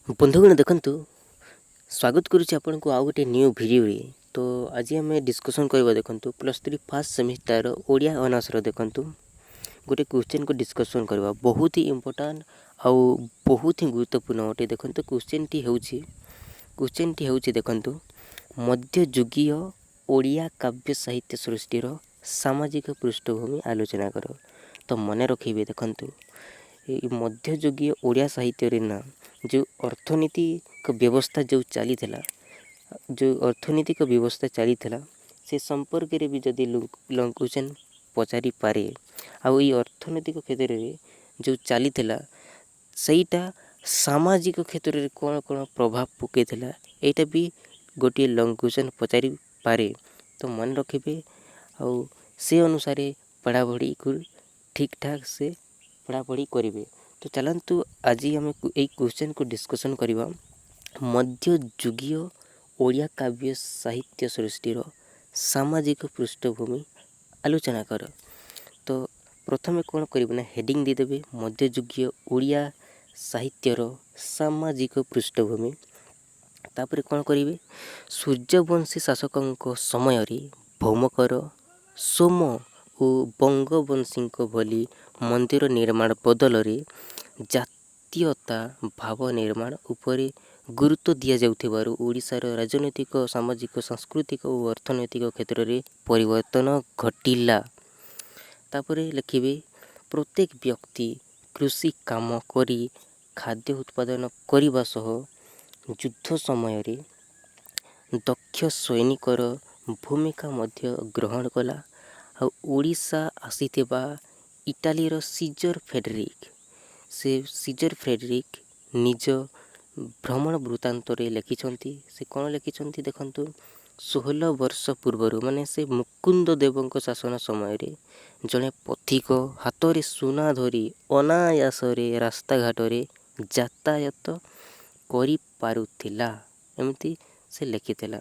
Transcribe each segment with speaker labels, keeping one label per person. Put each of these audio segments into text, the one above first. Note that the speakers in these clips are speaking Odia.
Speaker 1: बंधुगण देखंतु स्वागत करुच्ची आपण को आउ गोटे न्यू वीडियो रे। तो आज आम डिस्कसन करबा देखंतु +3 फर्स्ट सेमिस्टर ओडिया ऑनर्स रो देखंतु गोटे क्वेश्चन को डिस्कसन करबा बहुत ही इंपोर्टेंट आउ बहुत ही गुरुत्वपूर्ण अटे। देखंतु क्वेश्चन टी होउची देखंतु मध्ययुगीय ओडिया काव्य साहित्य सृष्टिर सामाजिक पृष्ठभूमि आलोचना करो। तो मन रखिबे देखंतु मध्ययुगीय ओडिया साहित्य रे ना जो अर्थनीतिक व्यवस्था जो चली थिला जो अर्थनीतिक व्यवस्था चली थिला से संपर्क रे भी जदि क्वेश्चन पचारि पारे आउ ई अर्थनैतिक क्षेत्र रे जो चली थिला सेटा सामाजिक क्षेत्र रे कोन कोन प्रभाव पके थिला एटा भी गोटे लॉन्ग क्वेश्चन पचारि पारे। तो मन रखिबे आउ से अनुसार पढ़ापढ़ी को ठीक ठाक से पढ़ापढ़ी करेंगे। तो चलतु आज आम एक क्वेश्चन को डिस्कसन करवा मध्ययुगीय ओडिया काव्य साहित्य सृष्टिर सामाजिक पृष्ठभूमि आलोचना कर। तो प्रथमे कौन करेंगे हेडिंग देदेवे मध्ययुगीय ओडिया साहित्यर सामाजिक पृष्ठभूमि। तापर कौन करेंगे सूर्यवंशी शासकों समय भौमकर सोम और बंगवंशी भली मंदिर निर्माण बदल जातीयता भाव निर्माण उपरे गुरुत्व दि जाउथिबारु ओडिशार राजनैतिक सामाजिक सांस्कृतिक और अर्थनैतिक क्षेत्र में परिवर्तन घटिला। तापरे लिखिबे प्रत्येक व्यक्ति कृषि काम करी खाद्य उत्पादन करने सह युद्ध समय रे दक्ष सैनिकर भूमिका मध्य ग्रहण कला। आ ओडिशा आसीथिबा इटालीर सीजर फ्रेडरिक निज भ्रमण वृत्तांत लिखिछंती। से कौन लिखिछंती देखंतु 16 वर्ष पूर्वर माने से मुकुंद देवଙ୍କ शासन समय रे जड़े पथिक हाथ रे सुना धरी अनायास रास्ता घाट रे यातायात करि पारुथिला एमती से लिखिथिला।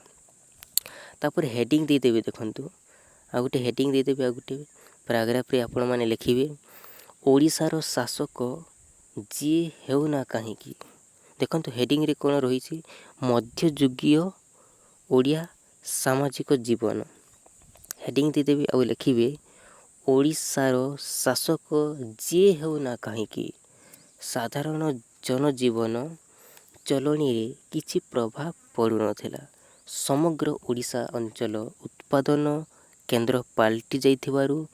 Speaker 1: तापर हेडिंग दे देबे देखंतु आ गोटे हेडिंग दे देबे आ गोटे पैराग्राफ रे आपण माने लिखिबे ओडिशार शासक जी हेउना काहींकी। देखंतु हेडिंग रे कोन रहिछि मध्ययुगीय ओडिया सामाजिक जीवन हेडिंग दे देबे आ लिखिबे ओडिशार शासक जी हेउना काहींकी साधारण जनजीवन चलनी रे किछि प्रभाव पड़ु नथिला। समग्र ओडिशा अंचल उत्पादन केंद्र पाल्टी जाइथिबारु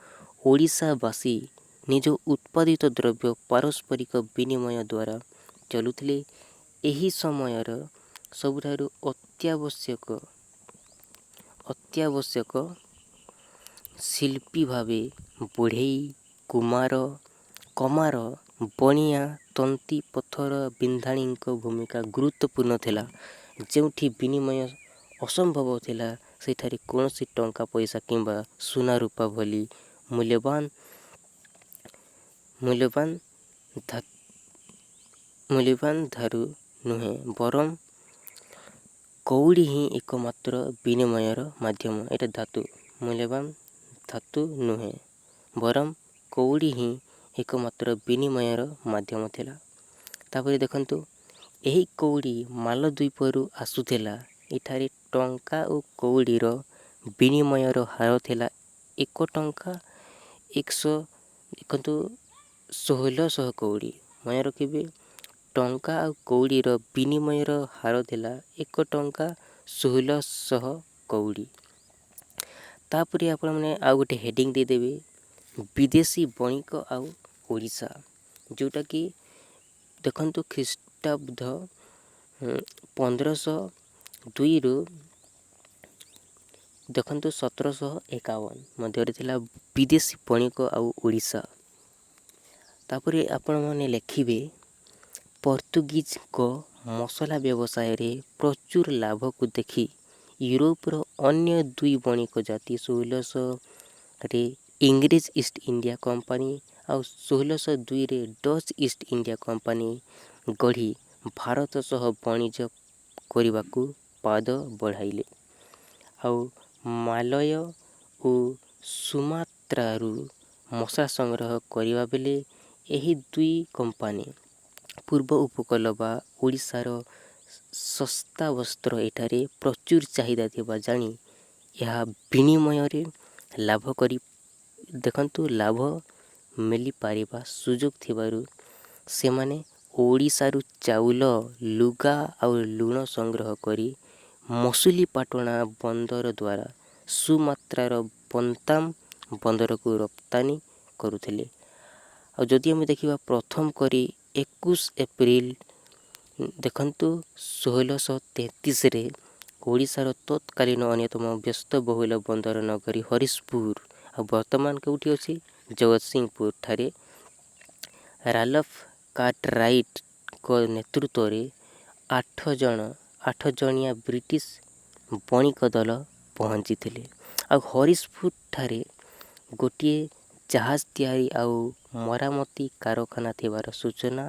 Speaker 1: ओडिशावासी निज उत्पादित द्रव्य पारस्परिक विनिमय द्वारा चलुथिले। एही समयर सबुठारु अत्यावश्यक शिल्पी भावे बुढ़ेई कमार बणिया तंती पत्थर बिंधाणी भूमिका गुरुत्वपूर्ण थिला। जेउठी विनिमय असंभव थिला सेठारे कौनसी टंका पैसा किंबा सुना रूपा भली मूल्यवान धातु नुहे बरम कौड़ी ही एकमात्र विनिमयर माध्यम। एटा धातु मूल्यवान धातु नुहे बरम कौड़ी ही एकमात्र विनिमयर माध्यम थिला। तापर देखंतु एही कौड़ी मालद्वीपरू आसुथिला। एठारे टंका और कौड़ीर विनिमयर हार थिला 1 टंका 1600 कौड़ी। मन रखिबे टंका और कौड़ीर विनिमयर हार थिला 1 टंका 1600 कौड़ी। तापरे आपण माने आ गोटे हेडिंग दे देबे विदेशी बणिक आउ ओडिशा जोटा कि देखंतु ख्रीष्टाब्द 1502 रु देखंतु 1751 मध्य थिला विदेशी बणिक आउ ओडिशा। तापरे आपण माने लिखिबे पोर्तुगीज को मसला व्यवसाय रे प्रचुर लाभ को देखी यूरोपर अन्य दुई बणिक जाति 1600 रे इंग्लिश ईस्ट इंडिया कंपनी आउ 1602 रे डच ईस्ट इंडिया कंपनी गढ़ी भारत सह वाणिज्य करने पाद बढ़ाइले। आउ मालय और सुमात्रारू मसला संग्रह करने बेले यही दुई कंपनी ପୂର୍ବ ଉପକୂଳ ବା ଓଡ଼ିଶାର ଶସ୍ତା ବସ୍ତ୍ର ଏଠାରେ ପ୍ରଚୁର ଚାହିଦା ଥିବା ଜାଣି ଏହା ବିନିମୟରେ ଲାଭ କରି ଲାଭ ମିଳିପାରିବା ସୁଯୋଗ ଥିବାରୁ ସେମାନେ ଓଡ଼ିଶାରୁ ଚାଉଳ, ଲୁଗା ଆଉ ଲୁଣ ସଂଗ୍ରହ କରି ମସୁଲି ପାଟଣା ବନ୍ଦର ଦ୍ୱାରା ସୁମାତ୍ରାର ପନ୍ତାମ ବନ୍ଦରକୁ ରପ୍ତାନି କରୁଥିଲେ। ଆଉ ଯଦି ଆମେ ଦେଖିବା ପ୍ରଥମ କରି 21 ଏପ୍ରିଲ 1633ରେ ଓଡ଼ିଶାର ତତ୍କାଳୀନ ଅନ୍ୟତମ ବ୍ୟସ୍ତବହୁଳ ବନ୍ଦର ନଗରୀ ହରିଶପୁର ଆଉ ବର୍ତ୍ତମାନ କେଉଁଠି ଅଛି ଜଗତସିଂହପୁର ଠାରେ ରାଲଫ କାର୍ଟରାଇଟଙ୍କ ନେତୃତ୍ୱରେ 8 ଜଣିଆ ବ୍ରିଟିଶ ବଣିକ ଦଳ ପହଞ୍ଚିଥିଲେ। ଆଉ ହରିଶପୁର ଠାରେ ଗୋଟିଏ ଜାହାଜ ତିଆରି ଆଉ ମରାମତି କାରଖାନା ଥିବାର ସୂଚନା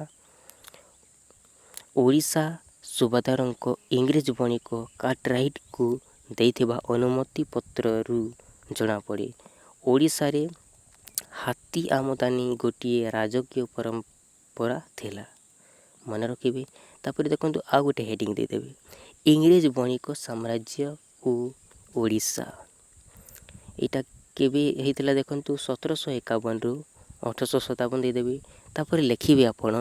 Speaker 1: ଓଡ଼ିଶା ସୁବାଦାରଙ୍କ ଇଂରେଜ ବଣିକ କାର୍ଟରାଇଟଙ୍କୁ ଦେଇଥିବା ଅନୁମତି ପତ୍ରରୁ ଜଣାପଡ଼େ। ଓଡ଼ିଶାରେ ହାତୀ ଆମଦାନୀ ଗୋଟିଏ ରାଜକୀୟ ପରମ୍ପରା ଥିଲା, ମନେ ରଖିବେ। ତାପରେ ଦେଖନ୍ତୁ ଆଉ ଗୋଟେ ହେଡ଼ିଂ ଦେଇଦେବେ, ଇଂରେଜ ବଣିକ ସାମ୍ରାଜ୍ୟ ଓ ଓଡ଼ିଶା। ଏଇଟା କେବେ ହେଇଥିଲା ଦେଖନ୍ତୁ 1751ରୁ 1857 ଦେଇଦେବେ। ତାପରେ ଲେଖିବେ ଆପଣ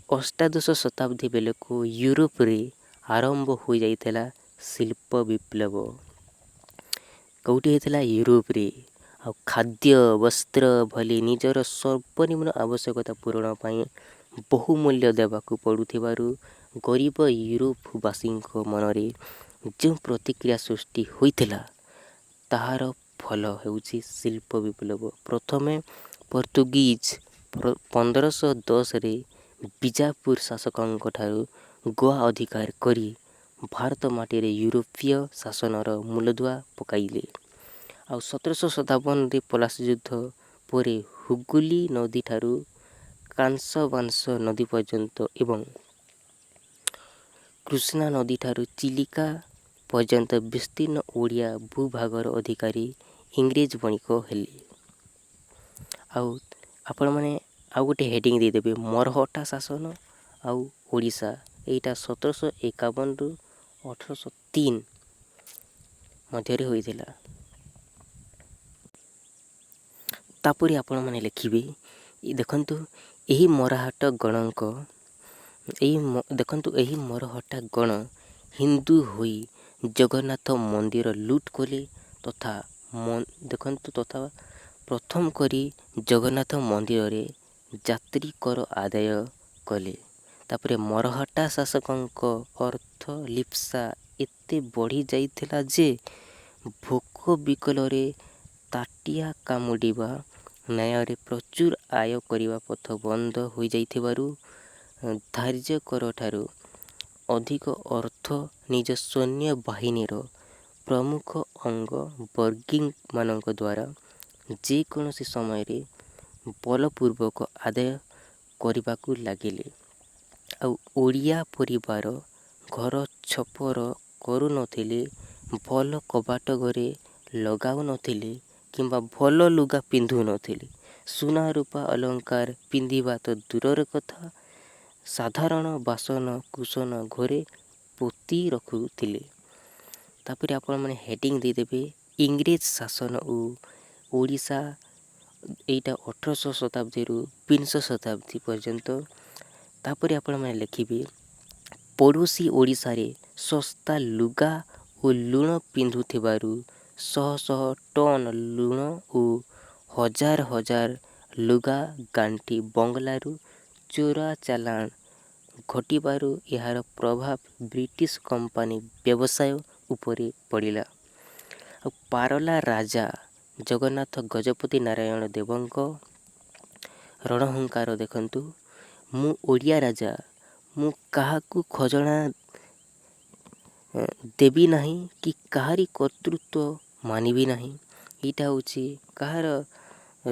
Speaker 1: ଅଷ୍ଟାଦଶ ଶତାବ୍ଦୀ ବେଳକୁ ୟୁରୋପରେ ଆରମ୍ଭ ହୋଇଯାଇଥିଲା ଶିଳ୍ପ ବିପ୍ଳବ। କେଉଁଠି ହେଇଥିଲା? ୟୁରୋପରେ। ଆଉ ଖାଦ୍ୟ, ବସ୍ତ୍ର ଭଳି ନିଜର ସର୍ବନିମ୍ନ ଆବଶ୍ୟକତା ପୂରଣ ପାଇଁ ବହୁମୂଲ୍ୟ ଦେବାକୁ ପଡ଼ୁଥିବାରୁ ଗରିବ ୟୁରୋପବାସୀଙ୍କ ମନରେ ଯେଉଁ ପ୍ରତିକ୍ରିୟା ସୃଷ୍ଟି ହୋଇଥିଲା ତାହାର ଫଳ ହେଉଛି ଶିଳ୍ପ ବିପ୍ଳବ। ପ୍ରଥମେ ପର୍ତ୍ତୁଗୀଜ 1510ରେ ବିଜାପୁର ଶାସକଙ୍କଠାରୁ ଗୋଆ ଅଧିକାର କରି ଭାରତ ମାଟିରେ ୟୁରୋପୀୟ ଶାସନର ମୂଳଦୁଆ ପକାଇଲେ। ଆଉ 1757ରେ ପଲାସି ଯୁଦ୍ଧ ପରେ ହୁଗୁଲି ନଦୀଠାରୁ କାଂସବାଂସ ନଦୀ ପର୍ଯ୍ୟନ୍ତ ଏବଂ କୃଷ୍ଣା ନଦୀଠାରୁ ଚିଲିକା ପର୍ଯ୍ୟନ୍ତ ବିସ୍ତୀର୍ଣ୍ଣ ଓଡ଼ିଆ ଭୂଭାଗର ଅଧିକାରୀ ଇଂରେଜ ବଣିକ ହେଲେ। ଆଉ ଆପଣମାନେ ଆଉ ଗୋଟେ ହେଡ଼ିଂ ଦେଇଦେବେ, ମରହଟ୍ଟା ଶାସନ ଆଉ ଓଡ଼ିଶା। ଏଇଟା 1751ରୁ 1803 ମଧ୍ୟରେ ହୋଇଥିଲା। ତାପରେ ଆପଣମାନେ ଲେଖିବେ ଦେଖନ୍ତୁ ଏହି ମରହଟ୍ଟା ଗଣଙ୍କ ଏହି ମରହଟ୍ଟା ଗଣ ହିନ୍ଦୁ ହୋଇ ଜଗନ୍ନାଥ ମନ୍ଦିର ଲୁଟ କଲେ ତଥା ପ୍ରଥମ କରି ଜଗନ୍ନାଥ ମନ୍ଦିରରେ ଯାତ୍ରୀ କର ଆଦାୟ କଲେ। ତାପରେ ମରହଟ୍ଟା ଶାସକଙ୍କ ଅର୍ଥ ଲିପ୍ସା ଏତେ ବଢ଼ି ଯାଇଥିଲା ଯେ ଭୋକ ବିକଳରେ ତାଟିଆ କାମୁଡ଼ିବା ନ୍ୟାୟରେ ପ୍ରଚୁର ଆୟ କରିବା ପଥ ବନ୍ଦ ହୋଇଯାଇଥିବାରୁ ଧାର୍ଯ୍ୟ କରଠାରୁ ଅଧିକ ଅର୍ଥ ନିଜ ସୈନ୍ୟବାହିନୀର ପ୍ରମୁଖ ଅଙ୍ଗ ବର୍ଗୀମାନଙ୍କ ଦ୍ୱାରା ଯେକୌଣସି ସମୟରେ ବଳପୂର୍ବକ ଆଦାୟ କରିବାକୁ ଲାଗିଲେ। ଆଉ ଓଡ଼ିଆ ପରିବାର ଘର ଛପର କରୁନଥିଲେ, ଭଲ କବାଟ ଘରେ ଲଗାଉନଥିଲେ କିମ୍ବା ଭଲ ଲୁଗା ପିନ୍ଧୁନଥିଲେ, ସୁନା ରୂପା ଅଲଙ୍କାର ପିନ୍ଧିବା ତ ଦୂରର କଥା, ସାଧାରଣ ବାସନ କୁସନ ଘରେ ପୋତି ରଖୁଥିଲେ। ତାପରେ ଆପଣମାନେ ହେଡ଼ିଂ ଦେଇଦେବେ ଇଂରେଜ ଶାସନ ଓ ଓଡ଼ିଶା। ଏଇଟା 18ଶ ଶତାବ୍ଦୀରୁ ବିଂଶ ଶତାବ୍ଦୀ ପର୍ଯ୍ୟନ୍ତ। ତାପରେ ଆପଣମାନେ ଲେଖିବେ ପଡ଼ୋଶୀ ଓଡ଼ିଶାରେ ଶସ୍ତା ଲୁଗା ଓ ଲୁଣ ପିନ୍ଧୁଥିବାରୁ ଶହ ଶହ ଟନ୍ ଲୁଣ ଓ ହଜାର ହଜାର ଲୁଗା ଗାଣ୍ଠି ବଙ୍ଗଳାରୁ ଚୋରା ଚାଲାଣ ଘଟିବାରୁ ଏହାର ପ୍ରଭାବ ବ୍ରିଟିଶ କମ୍ପାନୀ ବ୍ୟବସାୟ ଉପରେ ପଡ଼ିଲା। ଆଉ ପାରଲା ରାଜା ଜଗନ୍ନାଥ ଗଜପତି ନାରାୟଣ ଦେବଙ୍କ ରଣହୁଙ୍କାର ଦେଖନ୍ତୁ, ମୁଁ ଓଡ଼ିଆ ରାଜା, ମୁଁ କାହାକୁ ଖଜଣା ଦେବି ନାହିଁ କି କାହାରି କର୍ତ୍ତୃତ୍ୱ ମାନିବି ନାହିଁ। ଏଇଟା ହେଉଛି କାହାର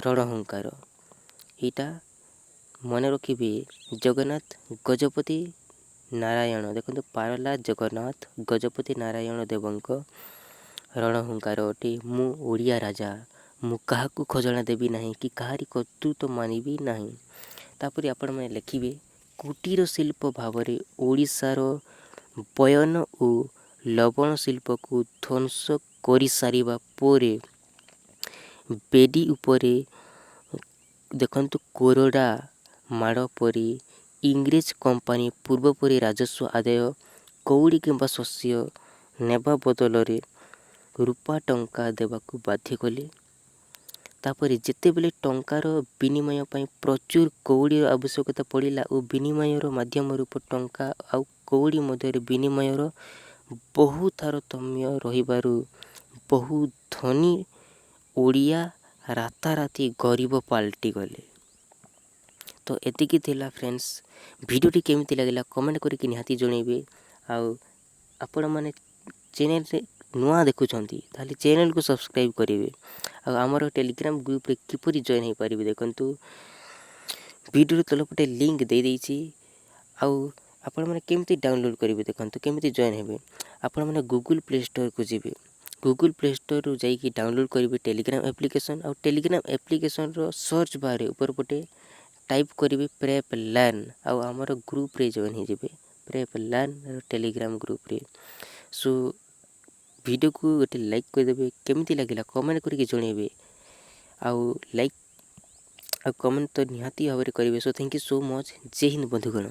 Speaker 1: ରଣହୁଙ୍କାର? ଏଇଟା ମନେ ରଖିବେ ଜଗନ୍ନାଥ ଗଜପତି ନାରାୟଣ ଦେଖନ୍ତୁ ପାରଲା ଜଗନ୍ନାଥ ଗଜପତି ନାରାୟଣ ଦେବଙ୍କ ରଣହୁଙ୍କାର ଅଟେ। ମୁଁ ଓଡ଼ିଆ ରାଜା, ମୁଁ କାହାକୁ ଖଜଣା ଦେବି ନାହିଁ କି କାହାରି କର୍ତ୍ତୃତ୍ୱ ମାନିବି ନାହିଁ। ତାପରେ ଆପଣମାନେ ଲେଖିବେ କୁଟୀର ଶିଳ୍ପ ଭାବରେ ଓଡ଼ିଶାର ବୟନ ଓ ଲବଣ ଶିଳ୍ପକୁ ଧ୍ୱଂସ କରିସାରିବା ପରେ ବେଡ଼ି ଉପରେ ଦେଖନ୍ତୁ କୋରଡ଼ା ମାଡ଼ ପରି ଇଂରେଜ କମ୍ପାନୀ ପୂର୍ବପରି ରାଜସ୍ୱ ଆଦାୟ କଉଡ଼ି କିମ୍ବା ଶସ୍ୟ ନେବା ବଦଳରେ ରୂପା ଟଙ୍କା ଦେବାକୁ ବାଧ୍ୟ କଲେ। ତାପରେ ଯେତେବେଳେ ଟଙ୍କାର ବିନିମୟ ପାଇଁ ପ୍ରଚୁର କଉଡ଼ିର ଆବଶ୍ୟକତା ପଡ଼ିଲା ଓ ବିନିମୟର ମାଧ୍ୟମ ରୂପ ଟଙ୍କା ଆଉ କଉଡ଼ି ମଧ୍ୟରେ ବିନିମୟର ବହୁ ତାରତମ୍ୟ ରହିବାରୁ ବହୁ ଧନୀ ଓଡ଼ିଆ ରାତାରାତି ଗରିବ ପାଲଟି ଗଲେ। ତ ଏତିକି ଥିଲା ଫ୍ରେଣ୍ଡସ୍। ଭିଡ଼ିଓଟି କେମିତି ଲାଗିଲା କମେଣ୍ଟ କରିକି ନିହାତି ଜଣାଇବେ। ଆଉ ଆପଣମାନେ ଚ୍ୟାନେଲରେ ନୂଆ ଦେଖୁଛନ୍ତି ତାହେଲେ ଚ୍ୟାନେଲକୁ ସବସ୍କ୍ରାଇବ୍ କରିବେ। ଆଉ ଆମର ଟେଲିଗ୍ରାମ ଗ୍ରୁପରେ କିପରି ଜଏନ୍ ହୋଇପାରିବେ ଦେଖନ୍ତୁ ଭିଡ଼ିଓର ତଳପଟେ ଲିଙ୍କ ଦେଇଦେଇଛି। ଆଉ ଆପଣମାନେ କେମିତି ଡାଉନଲୋଡ଼୍ କରିବେ ଦେଖନ୍ତୁ କେମିତି ଜଏନ୍ ହେବେ। ଆପଣମାନେ ଗୁଗୁଲ୍ ପ୍ଲେ ଷ୍ଟୋରକୁ ଯିବେ। ଗୁଗୁଲ୍ ପ୍ଲେ ଷ୍ଟୋରରୁ ଯାଇକି ଡାଉନଲୋଡ଼୍ କରିବେ ଟେଲିଗ୍ରାମ ଆପ୍ଲିକେସନ୍। ଆଉ ଟେଲିଗ୍ରାମ ଆପ୍ଲିକେସନ୍ର ସର୍ଚ୍ଚ ବାର୍ରେ ଉପର ପଟେ ଟାଇପ୍ କରିବେ ପ୍ରେପ୍ ଲର୍ନ। ଆଉ ଆମର ଗ୍ରୁପ୍ରେ ଜଏନ୍ ହେଇଯିବେ ପ୍ରେପ୍ ଲର୍ନ ଟେଲିଗ୍ରାମ ଗ୍ରୁପ୍ରେ। ସୋ ଭିଡ଼ିଓକୁ ଗୋଟେ ଲାଇକ୍ କରିଦେବେ। କେମିତି ଲାଗିଲା କମେଣ୍ଟ କରିକି ଜଣାଇବେ। ଆଉ ଲାଇକ୍ ଆଉ କମେଣ୍ଟ ତ ନିହାତି ଭାବରେ କରିବେ। So thank you so much. Jai Hind ବନ୍ଧୁଗଣ।